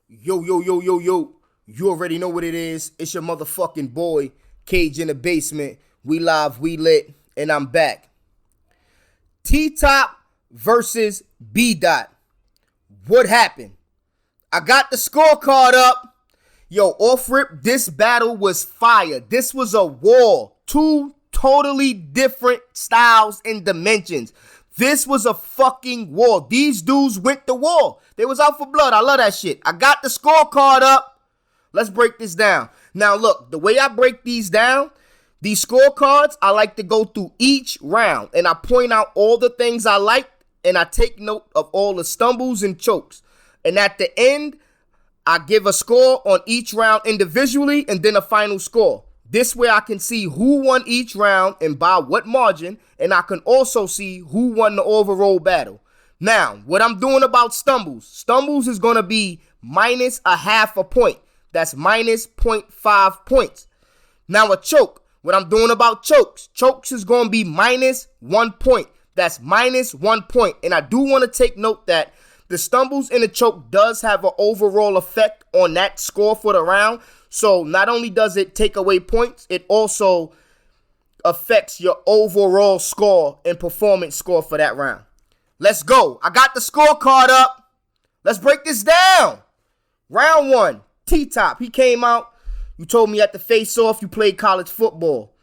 Yo, yo, yo, yo, yo. You already know what it is. It's your motherfucking boy, Cage in the Basement. We live, we lit, and I'm back. T-Top versus Bdot. What happened? I got the scorecard up. Yo, off rip, this battle was fire. This was a war. Two totally different styles and dimensions. This was a fucking war. These dudes went to war. They was out for blood. I love that shit. I got the scorecard up. Let's break this down. Now, look, the way I break these down, these scorecards, I like to go through each round. And I point out all the things I like. And I take note of all the stumbles and chokes. And at the end, I give a score on each round individually and then a final score. This way I can see who won each round and by what margin, and I can also see who won the overall battle. Now, what I'm doing about stumbles is going to be minus a half a point. That's minus 0.5 points. Now, a choke, what I'm doing about chokes is going to be minus 1 point. That's minus 1 point. And I do want to take note that the stumbles and the choke does have an overall effect on that score for the round. So not only does it take away points, it also affects your overall score and performance score for that round. Let's go. I got the scorecard up. Let's break this down. Round one, T-Top. He came out. You told me at the face-off you played college football.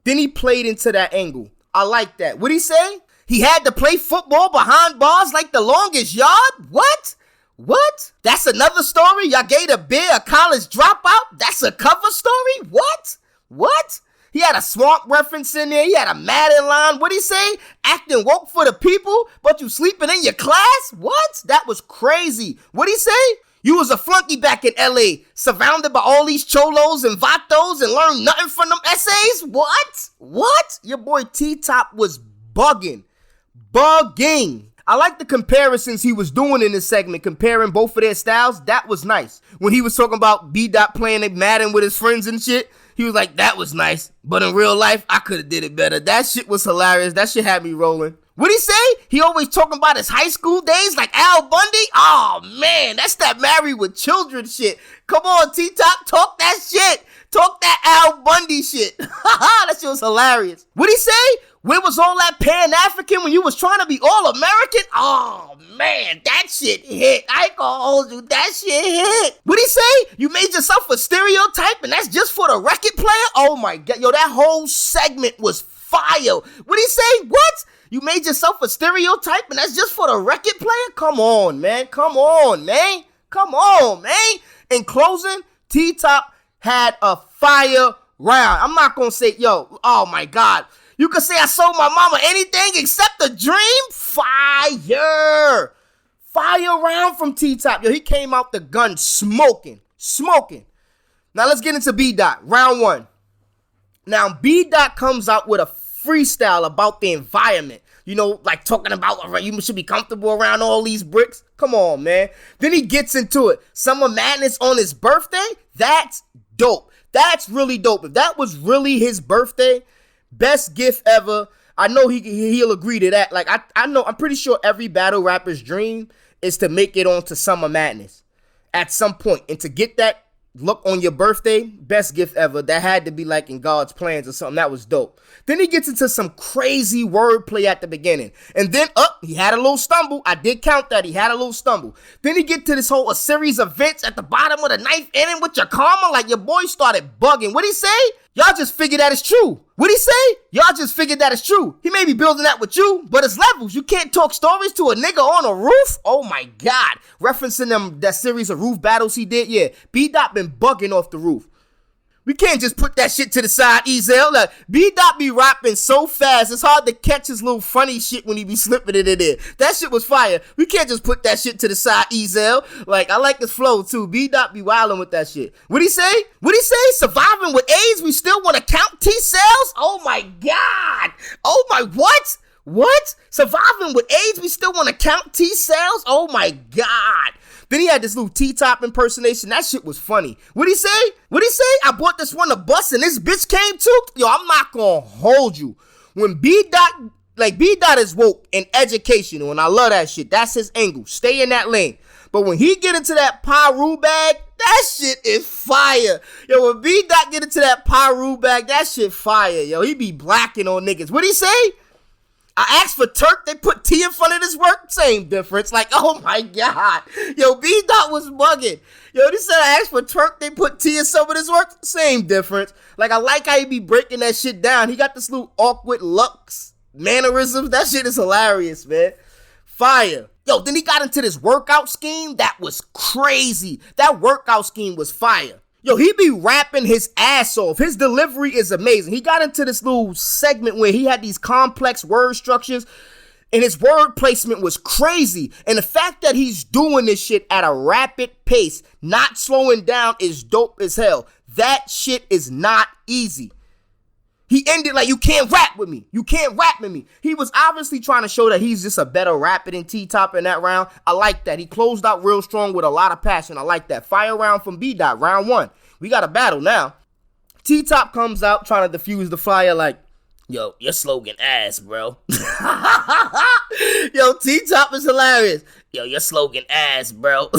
Then he played into that angle. I like that. What'd he say? He had to play football behind bars like the longest yard? What? That's another story? Y'all gave a bear a college dropout? That's a cover story? What? He had a swamp reference in there. He had a Madden line. What'd he say? Acting woke for the people, but you sleeping in your class? What? That was crazy. What'd he say? You was a flunky back in LA, surrounded by all these cholos and vatos and learned nothing from them essays? What? Your boy T-Top was bugging. I like the comparisons he was doing in this segment, comparing both of their styles. That was nice. When he was talking about Bdot playing Madden with his friends and shit, he was like, that was nice. But in real life, I could have did it better. That shit was hilarious. That shit had me rolling. What'd he say? He always talking about his high school days like Al Bundy? Oh, man, that's that married with children shit. Come on, T-Top, talk that shit. Talk that Al Bundy shit. That shit was hilarious. What'd he say? Where was all that Pan-African when you was trying to be all-American? Oh, man, that shit hit. I ain't gonna hold you. That shit hit. What'd he say? You made yourself a stereotype and that's just for the record player? Oh, my God. Yo, that whole segment was fire. What'd he say? What? You made yourself a stereotype and that's just for the record player? Come on, man. In closing, T-Top had a fire round. I'm not gonna say, yo, oh, my God. You could say I sold my mama anything except a dream? Fire round from T-Top. Yo, he came out the gun smoking. Now let's get into Bdot. Round one. Now Bdot comes out with a freestyle about the environment. You know, like talking about you should be comfortable around all these bricks. Come on, man. Then he gets into it. Summer Madness on his birthday? That's dope. That's really dope. If that was really his birthday, best gift ever. I know he'll agree to that. Like I'm pretty sure every battle rapper's dream is to make it onto Summer Madness at some point. And to get that look on your birthday, best gift ever. That had to be like in God's plans or something. That was dope. Then he gets into some crazy wordplay at the beginning. And then he had a little stumble. I did count that. He had a little stumble. Then he get to this a series of events at the bottom of the ninth inning with your karma. Like your boy started bugging. What'd he say? Y'all just figured that it's true. What'd he say? Y'all just figured that it's true. He may be building that with you, but it's levels. You can't talk stories to a nigga on a roof. Oh my God. Referencing that series of roof battles he did. Yeah, Bdot been bugging off the roof. We can't just put that shit to the side, Ezel. Like, Bdot be rapping so fast, it's hard to catch his little funny shit when he be slipping it in there. That shit was fire. We can't just put that shit to the side, Ezel. Like, I like his flow, too. Bdot be wilding with that shit. What'd he say? Surviving with AIDS, we still want to count T-cells? Oh, my God. Oh, my, what? Surviving with AIDS, we still want to count T-cells? Oh, my God. Then he had this little T-Top impersonation. That shit was funny. What'd he say? I bought this one a bus and this bitch came too? Yo, I'm not gonna hold you. When Bdot is woke and educational, and I love that shit. That's his angle. Stay in that lane. But when he get into that Pyru bag, that shit is fire. Yo, when Bdot get into that Pyru bag, that shit fire. Yo, he be blacking on niggas. What'd he say? I asked for Turk, they put T in front of this work. Same difference. Like, oh my God. Yo, Bdot was bugging. Yo, they said I asked for Turk, they put T in some of this work. Same difference. Like, I like how he be breaking that shit down. He got this little awkward looks, mannerisms. That shit is hilarious, man. Fire. Yo, then he got into this workout scheme. That was crazy. That workout scheme was fire. Yo, he be rapping his ass off. His delivery is amazing. He got into this little segment where he had these complex word structures, and his word placement was crazy. And the fact that he's doing this shit at a rapid pace, not slowing down, is dope as hell. That shit is not easy. He ended like, you can't rap with me. You can't rap with me. He was obviously trying to show that he's just a better rapper than T-Top in that round. I like that. He closed out real strong with a lot of passion. I like that. Fire round from Bdot, round 1. We got a battle now. T-Top comes out trying to defuse the fire like, yo, your slogan ass, bro. Yo, T-Top is hilarious. Yo, your slogan ass, bro.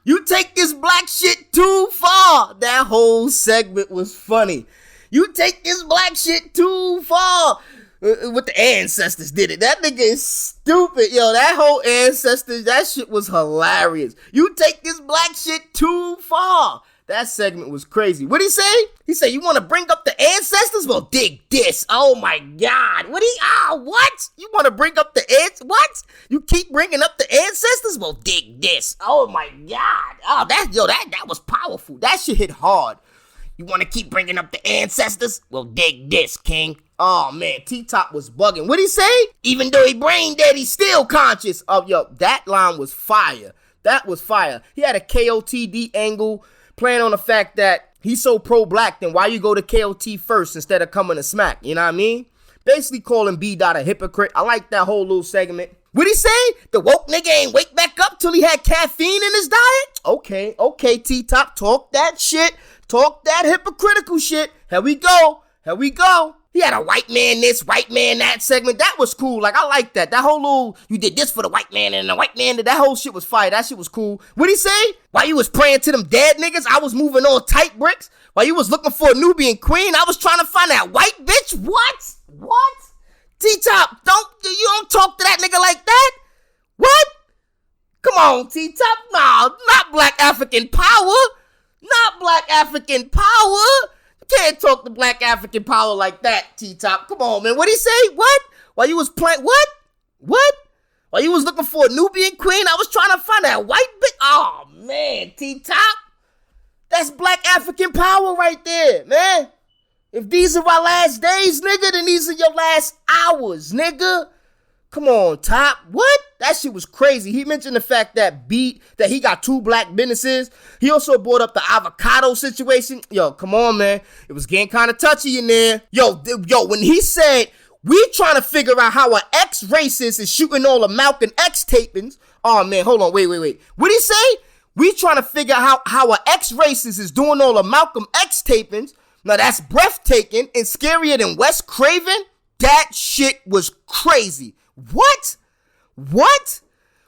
You take this black shit too far. That whole segment was funny. You take this black shit too far. What the ancestors did it. That nigga is stupid. Yo, that whole ancestors, that shit was hilarious. You take this black shit too far. That segment was crazy. What'd he say? He said, you want to bring up the ancestors? Well, dig this. Oh my God. What? You want to bring up the what? You keep bringing up the ancestors? Well, dig this. Oh my God. Oh, that was powerful. That shit hit hard. You want to keep bringing up the ancestors? Well, dig this, king. Oh, man, T-Top was bugging. What'd he say? Even though he brain dead, he's still conscious. Oh, yo, that line was fire. That was fire. He had a KOTD angle playing on the fact that he's so pro-black, then why you go to KOT first instead of coming to smack? You know what I mean? Basically calling Bdot a hypocrite. I like that whole little segment. What'd he say? The woke nigga ain't wake back up till he had caffeine in his diet? Okay, T-Top, talk that shit. Talk that hypocritical shit. Here we go. He had a white man this, white man that segment. That was cool. Like, I like that. That whole little, you did this for the white man and the white man, that whole shit was fire. That shit was cool. What'd he say? While you was praying to them dead niggas, I was moving on tight bricks. While you was looking for a Nubian queen, I was trying to find that white bitch. What? T-Top, you don't talk to that nigga like that. What? Come on, T-Top. Nah, not black African power. Not black African power. You can't talk to black African power like that, T-Top. Come on, man. What'd he say? What? While you was playing, what? While you was looking for a Nubian queen, I was trying to find that white bitch. Oh, man, T-Top. That's black African power right there, man. If these are our last days, nigga, then these are your last hours, nigga. Come on, Top. What? That shit was crazy. He mentioned the fact that that he got 2 black businesses. He also brought up the avocado situation. Yo, come on, man. It was getting kind of touchy in there. Yo, when he said, we trying to figure out how an ex-racist is shooting all the Malcolm X tapings. Oh, man, hold on. Wait. What'd he say? We trying to figure out how an ex-racist is doing all the Malcolm X tapings. Now, that's breathtaking and scarier than Wes Craven. That shit was crazy. What?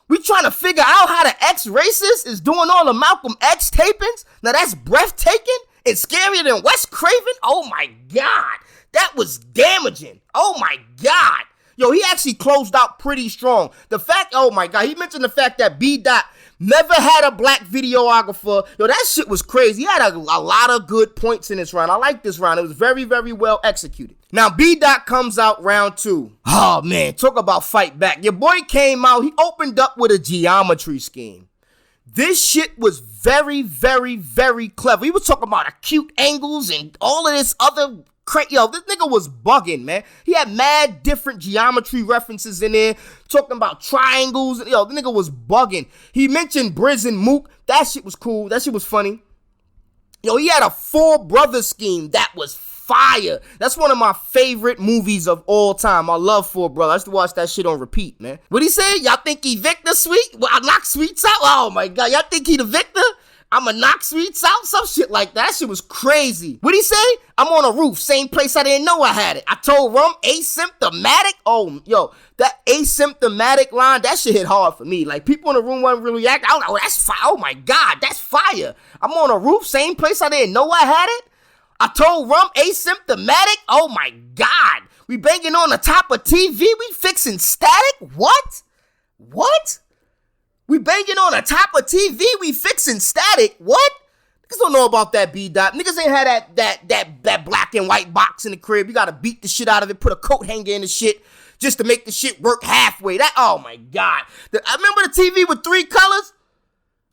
We trying to figure out how the ex-racist is doing all the Malcolm X tapings? Now that's breathtaking and scarier than Wes Craven? Oh my God. That was damaging. Oh my God. Yo, he actually closed out pretty strong. The fact, oh my God, he mentioned the fact that Bdot never had a black videographer. Yo, that shit was crazy. He had a lot of good points in this round. I like this round. It was very, very well executed. Now, Bdot comes out round 2. Oh, man, talk about fight back. Your boy came out. He opened up with a geometry scheme. This shit was very, very, very clever. He was talking about acute angles and all of this other yo, this nigga was bugging, man. He had mad different geometry references in there, talking about triangles. Yo, the nigga was bugging. He mentioned Briz and Mook. That shit was cool. That shit was funny. Yo, he had a 4 brother scheme that was fire. That's one of my favorite movies of all time. I love 4 Brothers. I used to watch that shit on repeat, man. What'd he say? Y'all think he Victor Sweet? Well, I knock Sweets out? Oh my God. Y'all think he the Victor? I'ma knock sweets out, some shit like that. That shit was crazy. What'd he say? I'm on a roof, same place I didn't know I had it. I told Rum asymptomatic. Oh, yo, that asymptomatic line, that shit hit hard for me. Like, people in the room weren't really reacting. I was like, oh, that's fire. Oh my God, that's fire. I'm on a roof, same place I didn't know I had it. I told Rum asymptomatic. Oh my God. We banging on the top of TV. We fixing static. What? We banging on the top of TV. We fixing static. What? Niggas don't know about that Bdot. Niggas ain't had that black and white box in the crib. You gotta beat the shit out of it, put a coat hanger in the shit just to make the shit work halfway. That, oh my God. I remember the TV with 3 colors.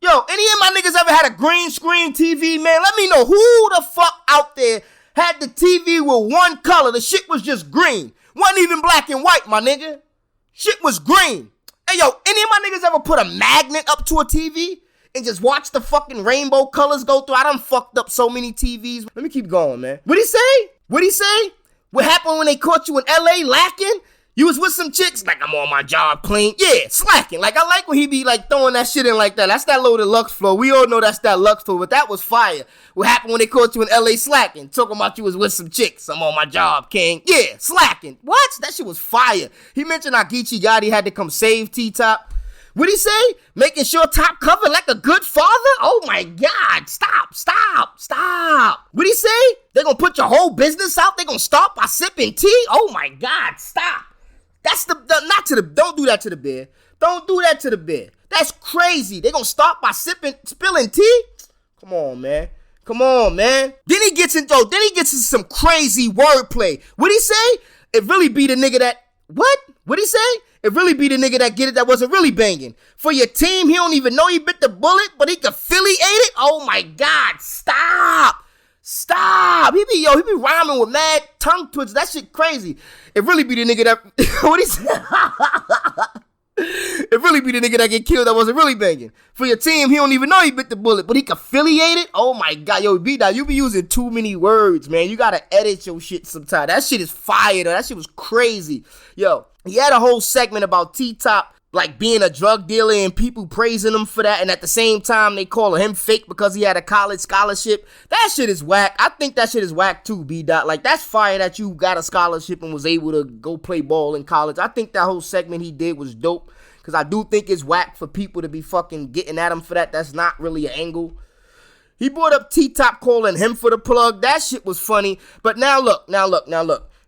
Yo, any of my niggas ever had a green screen TV, man? Let me know who the fuck out there had the TV with 1 color. The shit was just green. Wasn't even black and white, my nigga. Shit was green. Hey, yo, any of my niggas ever put a magnet up to a TV and just watch the fucking rainbow colors go through? I done fucked up so many TVs. Let me keep going, man. What'd he say? What happened when they caught you in LA lacking? You was with some chicks, like, I'm on my job clean. Yeah, slacking. Like, I like when he be, like, throwing that shit in like that. That's that loaded Lux flow. We all know that's that Lux flow, but that was fire. What happened when they caught you in LA slacking? Talking about you was with some chicks. I'm on my job, king. Yeah, slacking. What? That shit was fire. He mentioned how Geechee Gotti had to come save T-Top. What'd he say? Making sure Top covered like a good father? Oh my God. Stop. What'd he say? They gonna put your whole business out? They gonna start by sipping tea? Oh my God. Stop. That's don't do that to the bear. Don't do that to the bear. That's crazy. They gonna start by spilling tea? Come on, man. Then he gets into some crazy wordplay. What'd he say? It really be the nigga that, what? What'd he say? It really be the nigga that get it that wasn't really banging. For your team, he don't even know he bit the bullet, but he can affiliate it? Oh my God, stop. He be rhyming with mad tongue twitches. That shit crazy. It really be the nigga that, what he say? It really be the nigga that get killed that wasn't really banging. For your team, he don't even know he bit the bullet, but he can affiliate it? Oh my God, yo, Bdot, you be using too many words, man. You gotta edit your shit sometime. That shit is fire, though. That shit was crazy. Yo, he had a whole segment about T-Top, like, being a drug dealer and people praising him for that, and at the same time, they calling him fake because he had a college scholarship. That shit is whack. I think that shit is whack too, Bdot. Like, that's fire that you got a scholarship and was able to go play ball in college. I think that whole segment he did was dope, because I do think it's whack for people to be fucking getting at him for that. That's not really an angle. He brought up T-Top calling him for the plug. That shit was funny. But now look.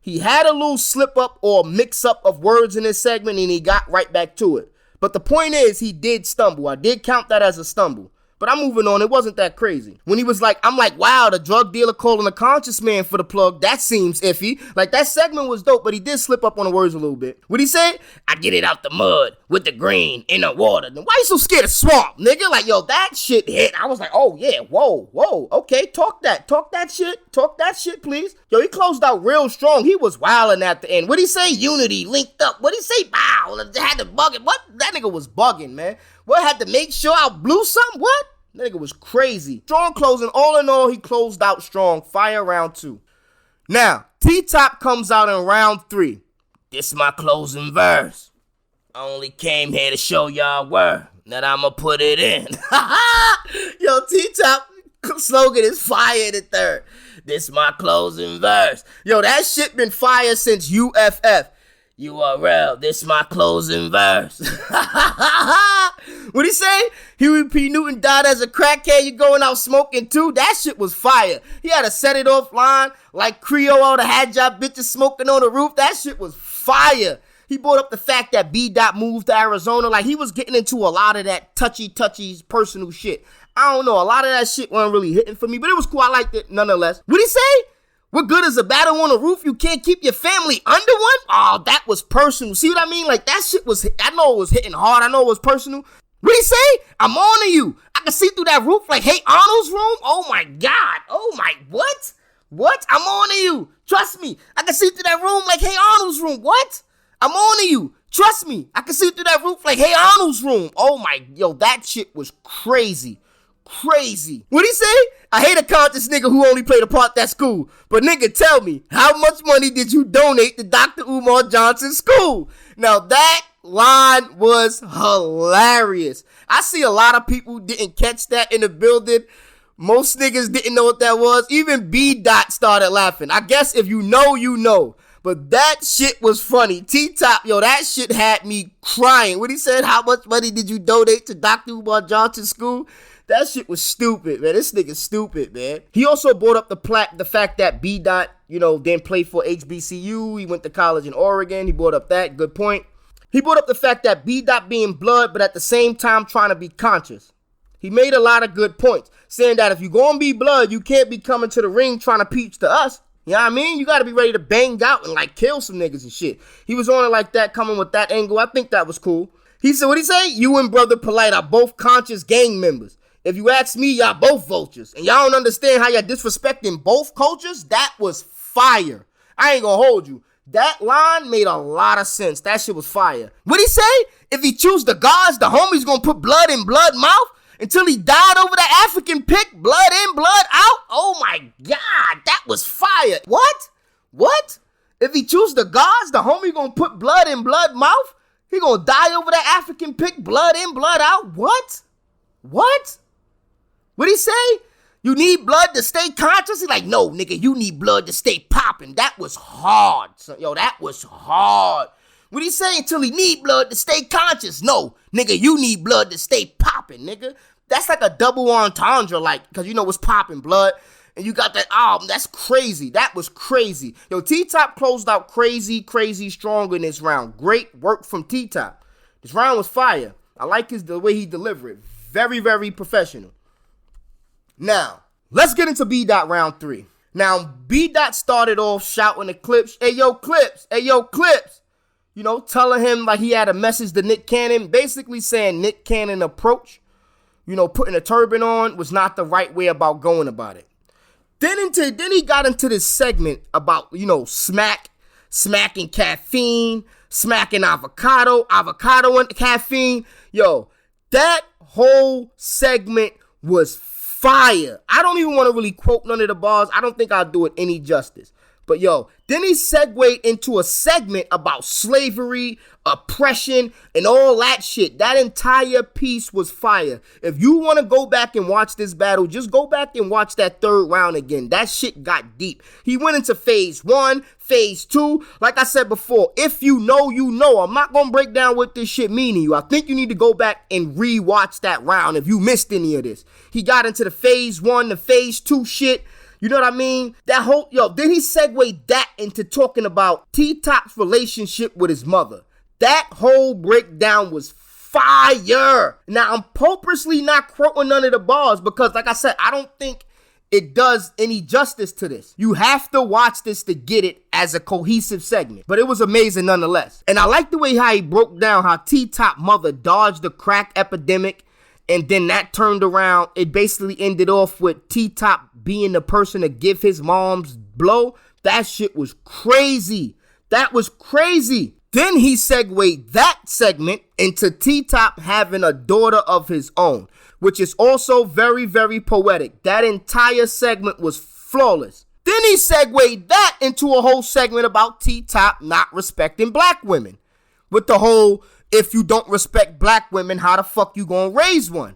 He had a little slip up or mix up of words in this segment and he got right back to it. But the point is, he did stumble. I did count that as a stumble. But I'm moving on. It wasn't that crazy. When he was like, I'm like, wow, the drug dealer calling a conscious man for the plug. That seems iffy. Like, that segment was dope, but he did slip up on the words a little bit. What'd he say? I get it out the mud with the green in the water. Then why you so scared of swamp, nigga? Like, yo, that shit hit. I was like, oh, yeah, whoa. Okay, talk that shit, please. Yo, he closed out real strong. He was wilding at the end. What'd he say? Unity, linked up. What'd he say? Wow, had to bug it. What? That nigga was bugging, man. What, had to make sure I blew something? What? That nigga was crazy. Strong closing. All in all, he closed out strong. Fire round 2. Now, T-Top comes out in round 3. This my closing verse. I only came here to show y'all where that I'ma put it in. Yo, T-Top slogan is fire the third. This my closing verse. Yo, that shit been fire since UFF. URL, this my closing verse. What'd he say? Huey P. Newton died as a crackhead, you going out smoking too? That shit was fire. He had to set it off line like Creole, all the had y'all bitches smoking on the roof. That shit was fire. He brought up the fact that Bdot moved to Arizona. Like, he was getting into a lot of that touchy personal shit. I don't know, a lot of that shit wasn't really hitting for me, but it was cool. I liked it nonetheless. What'd he say? What good is a battle on the roof? You can't keep your family under one? Oh, that was personal. See what I mean? Like, that shit was, I know it was hitting hard. I know it was personal. What'd he say? I'm on to you. I can see through that roof like, hey, Arnold's room? Oh my God. Oh my, what? What? I'm on to you. Trust me. I can see through that room like, hey, Arnold's room. What? I'm on to you. Trust me. I can see through that roof like, hey, Arnold's room. Oh my, yo, that shit was crazy. crazy. What'd he say? I hate a conscious nigga who only played a part that's cool. But nigga, tell me, how much money did you donate to Dr. Umar Johnson's school? Now that line was hilarious. I see a lot of people didn't catch that in the building. Most niggas didn't know what that was. Even Bdot started laughing. I guess if you know, you know. But that shit was funny. T-Top, yo, that shit had me crying. When he said, how much money did you donate to Dr. Umar Johnson's school? That shit was stupid, man. This nigga's stupid, man. He also brought up the fact that Bdot, didn't play for HBCU. He went to college in Oregon. He brought up that. Good point. He brought up the fact that Bdot being blood, but at the same time trying to be conscious. He made a lot of good points, saying that if you're going to be blood, you can't be coming to the ring trying to preach to us. You know what I mean? You got to be ready to bang out and kill some niggas and shit. He was on it like that, coming with that angle. I think that was cool. He said, what'd he say? You and Brother Polite are both conscious gang members. If you ask me, y'all both vultures. And y'all don't understand how y'all disrespecting both cultures? That was fire. I ain't gonna hold you. That line made a lot of sense. That shit was fire. What'd he say? If he choose the gods, the homie's gonna put blood in blood mouth until he died over the African pick, blood in, blood out. Oh my God, that was fire. What? If he choose the gods, the homie gonna put blood in blood mouth? He gonna die over the African pick, blood in, blood out? What? What'd he say? You need blood to stay conscious? He's like, no, nigga, you need blood to stay popping. That was hard. So, that was hard. What'd he say? Until he need blood to stay conscious. No, nigga, you need blood to stay popping, nigga. That's like a double entendre, because what's popping, blood. And you got that album. That's crazy. That was crazy. Yo, T-Top closed out crazy strong in this round. Great work from T-Top. This round was fire. I like the way he delivered it. Very, very professional. Now, let's get into Bdot round 3. Now, Bdot started off shouting at Clips, hey, yo, Clips. Telling him he had a message to Nick Cannon, basically saying Nick Cannon approach, putting a turban on was not the right way about going about it. Then he got into this segment about, smacking caffeine, smacking avocado and caffeine. Yo, that whole segment was fire. I don't even want to really quote none of the bars. I don't think I'll do it any justice. But yo, then he segued into a segment about slavery, oppression, and all that shit. That entire piece was fire. If you want to go back and watch this battle, just go back and watch that third round again. That shit got deep. He went into phase 1, phase 2. Like I said before, if you know, you know. I'm not going to break down what this shit mean to you. I think you need to go back and re-watch that round if you missed any of this. He got into the phase 1, the phase 2 shit. You know what I mean? Then he segued that into talking about T-Top's relationship with his mother. That whole breakdown was fire. Now, I'm purposely not quoting none of the bars because, like I said, I don't think it does any justice to this. You have to watch this to get it as a cohesive segment. But it was amazing nonetheless. And I like the way how he broke down how T-Top mother dodged the crack epidemic. And then that turned around. It basically ended off with T-Top being the person to give his mom's blow. That shit was crazy. That was crazy. Then he segued that segment into T-Top having a daughter of his own, which is also very, very poetic. That entire segment was flawless. Then he segued that into a whole segment about T-Top not respecting black women. With the whole, if you don't respect black women, how the fuck you gonna raise one?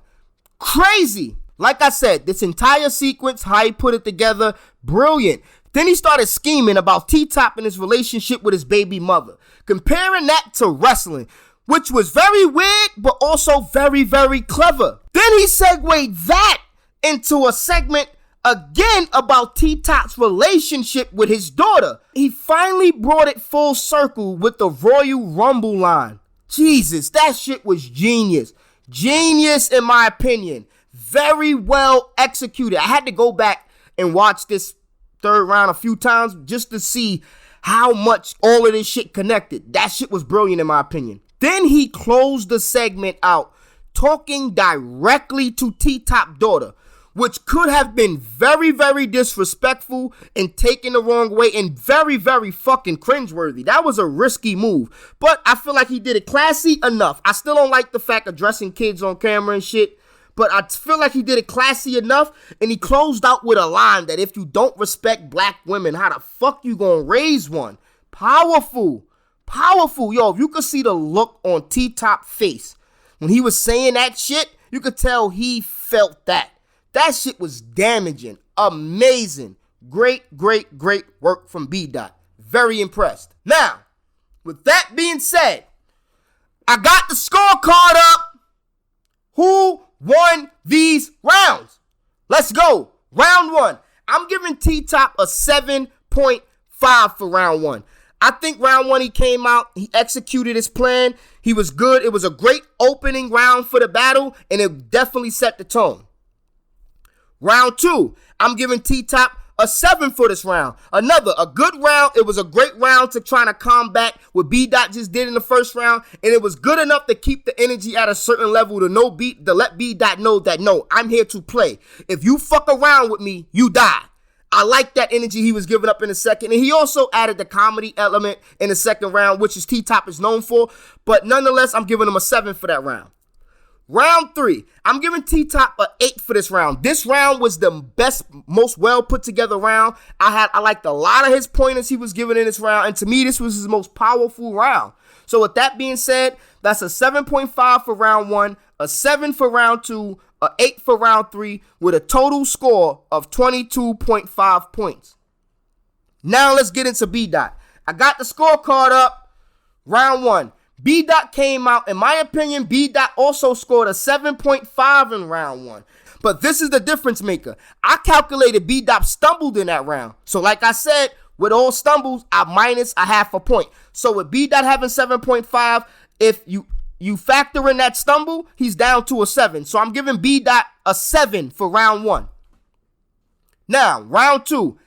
Crazy. Like I said, this entire sequence, how he put it together, brilliant. Then he started scheming about T-Top and his relationship with his baby mother, comparing that to wrestling, which was very weird, but also very, very clever. Then he segued that into a segment again about T-Top's relationship with his daughter. He finally brought it full circle with the Royal Rumble line. Jesus, that shit was genius. Genius in my opinion. Very well executed. I had to go back and watch this third round a few times just to see how much all of this shit connected. That shit was brilliant in my opinion. Then he closed the segment out talking directly to T-Top daughter, which could have been very, very disrespectful and taken the wrong way and very, very fucking cringeworthy. That was a risky move, but I feel like he did it classy enough. I still don't like the fact of addressing kids on camera and shit, but I feel like he did it classy enough, and he closed out with a line that if you don't respect black women, how the fuck you gonna raise one? Powerful. Yo, if you could see the look on T-Top face when he was saying that shit, you could tell he felt that. That shit was damaging. Amazing. Great work from Bdot. Very impressed. Now, with that being said, I got the scorecard up. Who won these rounds? Let's go. Round 1. I'm giving T-Top a 7.5 for round 1. I think round 1 he came out, he executed his plan. He was good. It was a great opening round for the battle, and it definitely set the tone. Round 2, I'm giving T-Top a 7 for this round. A good round. It was a great round to try to combat what Bdot just did in the first round, and it was good enough to keep the energy at a certain level to let Bdot know that, no, I'm here to play. If you fuck around with me, you die. I like that energy he was giving up in the second, and he also added the comedy element in the second round, which is T-Top is known for, but nonetheless, I'm giving him a 7 for that round. Round 3, I'm giving T-Top an 8 for this round. This round was the best, most well put together round. I liked a lot of his pointers he was giving in this round, and to me, this was his most powerful round. So with that being said, that's a 7.5 for round 1, a 7 for round 2, a 8 for round 3, with a total score of 22.5 points. Now let's get into Bdot. I got the scorecard up. Round 1. Bdot came out. In my opinion, Bdot also scored a 7.5 in round 1. But this is the difference maker. I calculated Bdot stumbled in that round. So like I said, with all stumbles, I minus a half a point. So with Bdot having 7.5, if you factor in that stumble, he's down to a 7. So I'm giving Bdot a 7 for round 1. Now, round 2.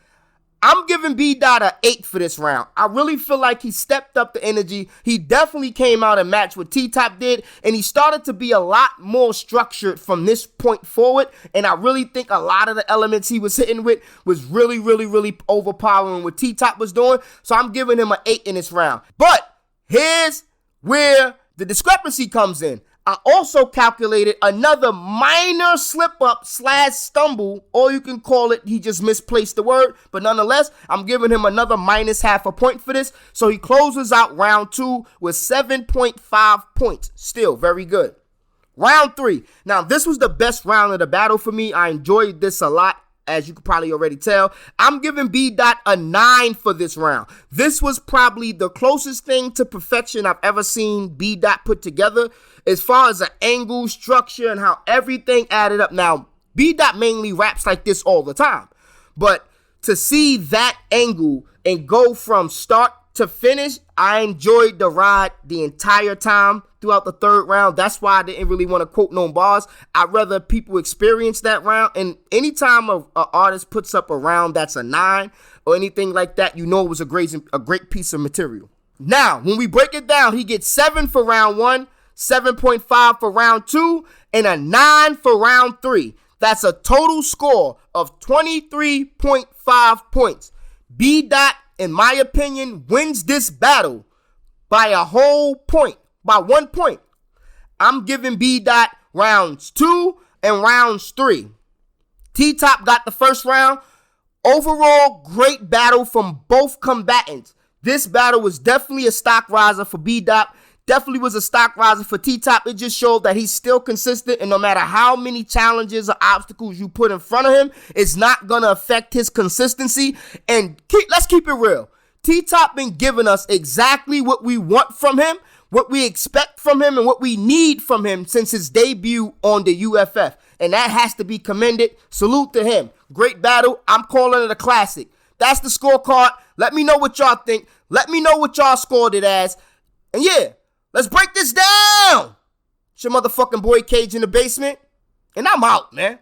I'm giving Bdot an 8 for this round. I really feel like he stepped up the energy. He definitely came out and matched what T-Top did, and he started to be a lot more structured from this point forward, and I really think a lot of the elements he was hitting with was really overpowering what T-Top was doing, so I'm giving him an 8 in this round. But here's where the discrepancy comes in. I also calculated another minor slip-up / stumble, or you can call it he just misplaced the word, but nonetheless, I'm giving him another minus half a point for this, so he closes out round 2 with 7.5 points. Still very good. Round 3. Now, this was the best round of the battle for me. I enjoyed this a lot. As you could probably already tell, I'm giving Bdot a 9 for this round. This was probably the closest thing to perfection I've ever seen Bdot put together as far as an angle, structure, and how everything added up. Now, Bdot mainly raps like this all the time, but to see that angle and go from start to finish, I enjoyed the ride the entire time throughout the third round. That's why I didn't really want to quote no bars. I'd rather people experience that round. And anytime an artist puts up a round that's a 9 or anything like that, you know it was a great piece of material. Now, when we break it down, he gets 7 for round 1, 7.5 for round 2, and a 9 for round 3. That's a total score of 23.5 points. Bdot, in my opinion, wins this battle by a whole point, by 1 point. I'm giving Bdot rounds 2 and rounds 3. T-Top got the first round. Overall, great battle from both combatants. This battle was definitely a stock riser for Bdot. Definitely was a stock riser for T-Top. It just showed that he's still consistent, and no matter how many challenges or obstacles you put in front of him, it's not going to affect his consistency. And let's keep it real. T-Top been giving us exactly what we want from him, what we expect from him, and what we need from him since his debut on the UFF. And that has to be commended. Salute to him. Great battle. I'm calling it a classic. That's the scorecard. Let me know what y'all think. Let me know what y'all scored it as. And yeah, let's break this down. It's your motherfucking boy Cage in the basement. And I'm out, man.